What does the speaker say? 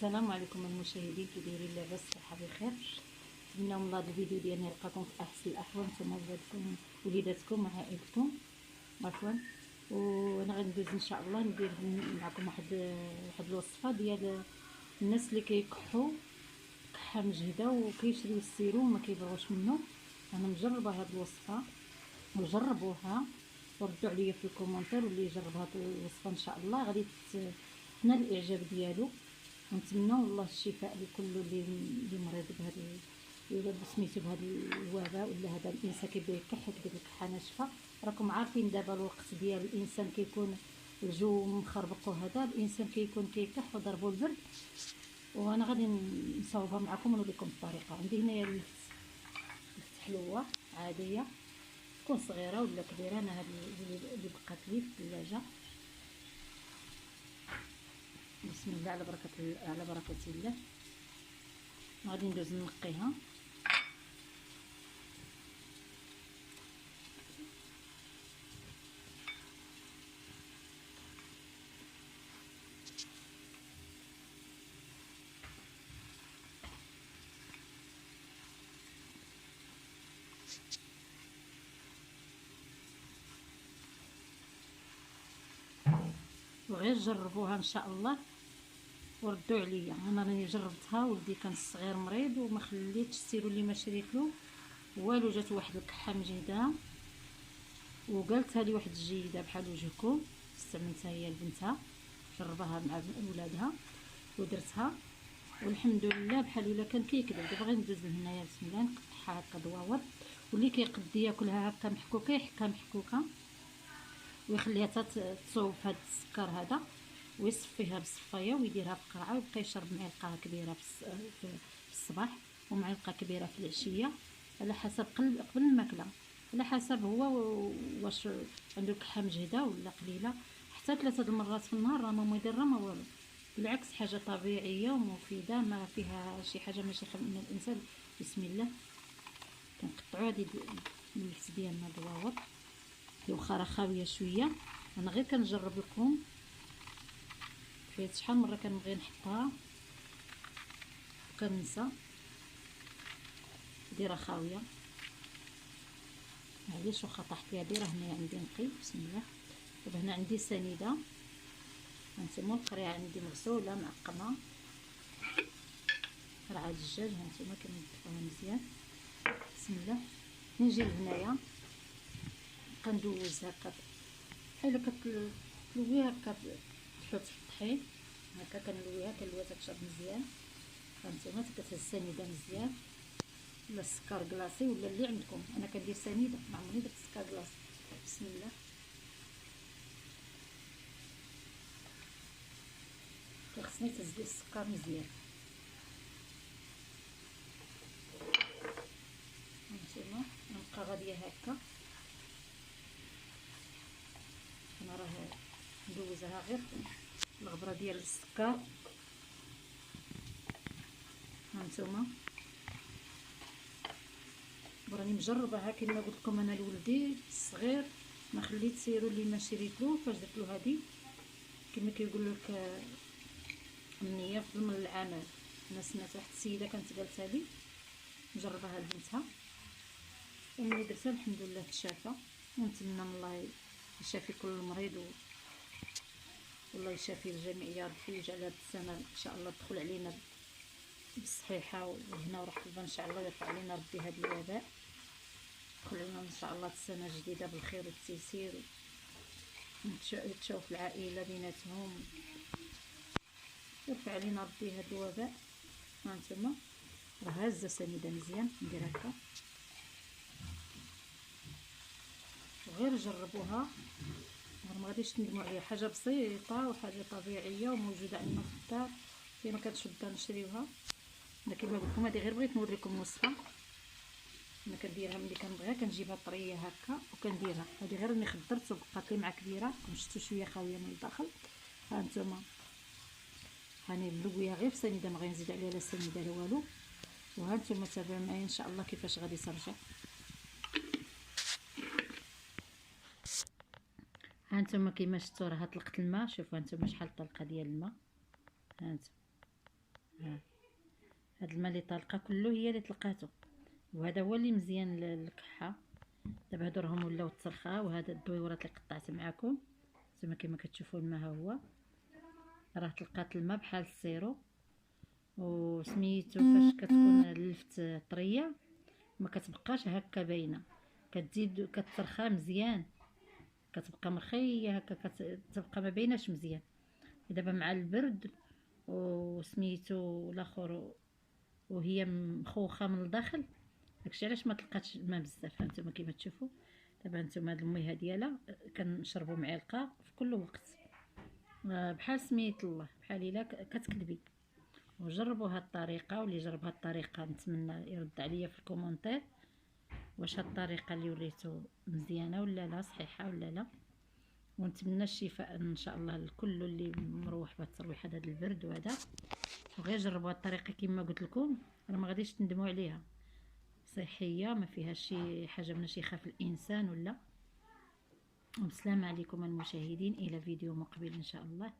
السلام عليكم المشاهدين، كي دايرين؟ لاباس؟ صحه بخير. نتمنى من هذا الفيديو ديالنا يلقاكم في احسن الاحوال نتوما وليداتكم وعائلتكم عفوا. وانا غندوز ان شاء الله ندير معكم واحد الوصفه ديال الناس اللي كيكحوا كحه مجهده وكيشريو السيروم وما كيبغوش منه. انا مجربه هذه الوصفه وجربوها وردوا عليا في الكومونتير، واللي يجرب هذه الوصفه ان شاء الله غادي تنال الاعجاب ديالو. ونتمنى والله الشفاء لكل اللي مريض بهذا ولا سميتو بهذا الوباء، ولا هذا الانسان كيبدا يكح ديك الكحه ناشفه. راكم عارفين دابا الوقت ديال الانسان كيكون الجو مخربق، وهذا الانسان كيكون كيكح وضربو البرد. وانا غادي نصاوبها معكم ونوريكم لكم الطريقه. عندي هنايا لفت حلوه عاديه، تكون صغيره ولا كبيره. انا هذه اللي بقات لي في الثلاجه. بسم الله على بركه الله. غادي ندوز نقيها. وغير جربوها ان شاء الله وردوا عليا. انا راني جربتها، ولدي كان صغير مريض وما خليتش السيرو اللي ما شريتلو والو. جات واحد الكحه مجهده وقالتها لي واحد الجيده بحال وجهكم، استعملتها هي لبنتها، جربها مع ولادها ودرتها والحمد لله بحال ولا كان كيكذب. دابا غادي ندوز لهنايا. بسم الله. نقطعها هكا دواور، واللي كيقد ياكلها هكا محكوكه يحكها محكوكه ويخليها حتى تصوب في هذا السكر هذا، ويصفيها بالصفايه ويديرها في قرعه ويبقى يشرب معلقه كبيره في الصباح ومعلقه كبيره في العشيه، على حسب قبل الماكله، على حسب هو واش عنده كحه مجهده ولا قليله. حتى 3 المرات في النهار راه ما مضر ما والو، بالعكس حاجه طبيعيه ومفيده، ما فيها شي حاجه ماشي خل من الانسان. بسم الله. كنقطعوا هذه اللفت ديالنا دواور واخا راه خاويه شويه. انا غير كنجرب لكم، حيت شحال مره كنبغي نحطها وكننسى ديرها خاويه. معليش واخا طاحت ليها، ديرها هنا عندي نقي. بسم الله. دابا هنا عندي سنيده، هانتوما القريعه عندي مغسوله معقمه، قرعه الدجاج هانتوما كنضيفوها مزيان. بسم الله. نجي لهنايا كندوز هكا بحال كتلويها هكا تحط في الطحين هكا، كنلويها تشرب مزيان. هانتوما كتهز السنيده مزيان ولا السكر كلاصي ولا اللي عندكم. انا كندير سنيده، ما عمرني درت السكر كلاصي. بسم الله. خصني تزيد السكر مزيان. هانتوما نبقى غاديه هكا. انا راه ندوزها غير الغبره ديال السكر. هانتوما راني مجرباها كما قلت لكم. انا لولدي الصغير ما خليت سيرو اللي ما شريتلو، فاش درت له هذه كما كيقول لك النيه في ضمن العمل. انا سمعت واحد السيده كانت قالتها لي نجربها لبنتها، وملي درتها الحمد لله تشافى. ونتمنى من الله يشافي كل مريض والله يشافي الجميع يا ربي، ويجعل هذه السنه ان شاء الله تدخل علينا بالصحيحه والهنا ورحمه ان شاء الله، ويرفع علينا ربي هذا الوباء، يدخل علينا ان شاء الله السنه جديده بالخير والتيسير، وتشوف العائله بيناتهم، يرفع علينا ربي هذا الوباء. هانتوما راه هازه سنيده مزيان. ندير هكا وغير جربوها، ما غاديش تندموا عليها. حاجه بسيطه وحاجه طبيعيه وموجوده عندنا في الدار، فين ما كتشدها نشريوها. انا كما قلت لكم هذه غير بغيت نوريكم الوصفه. انا كنديرها ملي كنبغيها كنجيبها طريه هكا وكنديرها. هذه غير راني خدرت وبقات لي مع كبيره، شفتوا شويه خاويه من الداخل. ها انتم هاني ملويه غير في سنيده، ما غنزيد عليها لا سنيده لا والو. وها انتم تابعوا معايا ان شاء الله كيفاش غادي ترجع. هانتوما كيما شفتوا راه طلقت الماء. شوفوا هانتوما شحال طلقه ديال الماء. هانتوما هاد الماء اللي طالقه كله هي اللي طلقاتو، وهذا هو اللي مزيان للكحه. دابا هادو راهم ولاو ترخا، وهذا الدويورات اللي قطعت معكم زعما كما كتشوفوا الماء ها هو راه طلقات الماء بحال السيرو. وسميتو فاش كتكون اللفت طريه ما كتبقاش هكا باينه، كتزيد كترخى مزيان، كتبقى مرخيه هكا، كتبقى ما بايناش مزيان. دابا مع البرد وسميتو الاخر وهي مخوخه من الداخل، داكشي علاش ما طلقاتش الماء بزاف. هانتوما كيما تشوفوا دابا هانتوما هاد الميها ديالها كنشربوا معلقه في كل وقت، بحال سميت الله بحال الا كتكذبي. وجربوا هاد الطريقه، واللي جرب هاد الطريقه نتمنى يرد عليا في الكومونتير واش هاد الطريقه اللي وريتو مزيانه ولا لا، صحيحه ولا لا. ونتمنى الشفاء ان شاء الله لكل اللي مروح بهاد الترويحه هذا البرد وهذا. وغير جربوا هاد الطريقه كما قلت لكم، راه ما غاديش تندموا عليها، صحيه ما فيها شي حاجه من شي يخاف الانسان ولا. والسلام عليكم المشاهدين، الى فيديو مقبل ان شاء الله.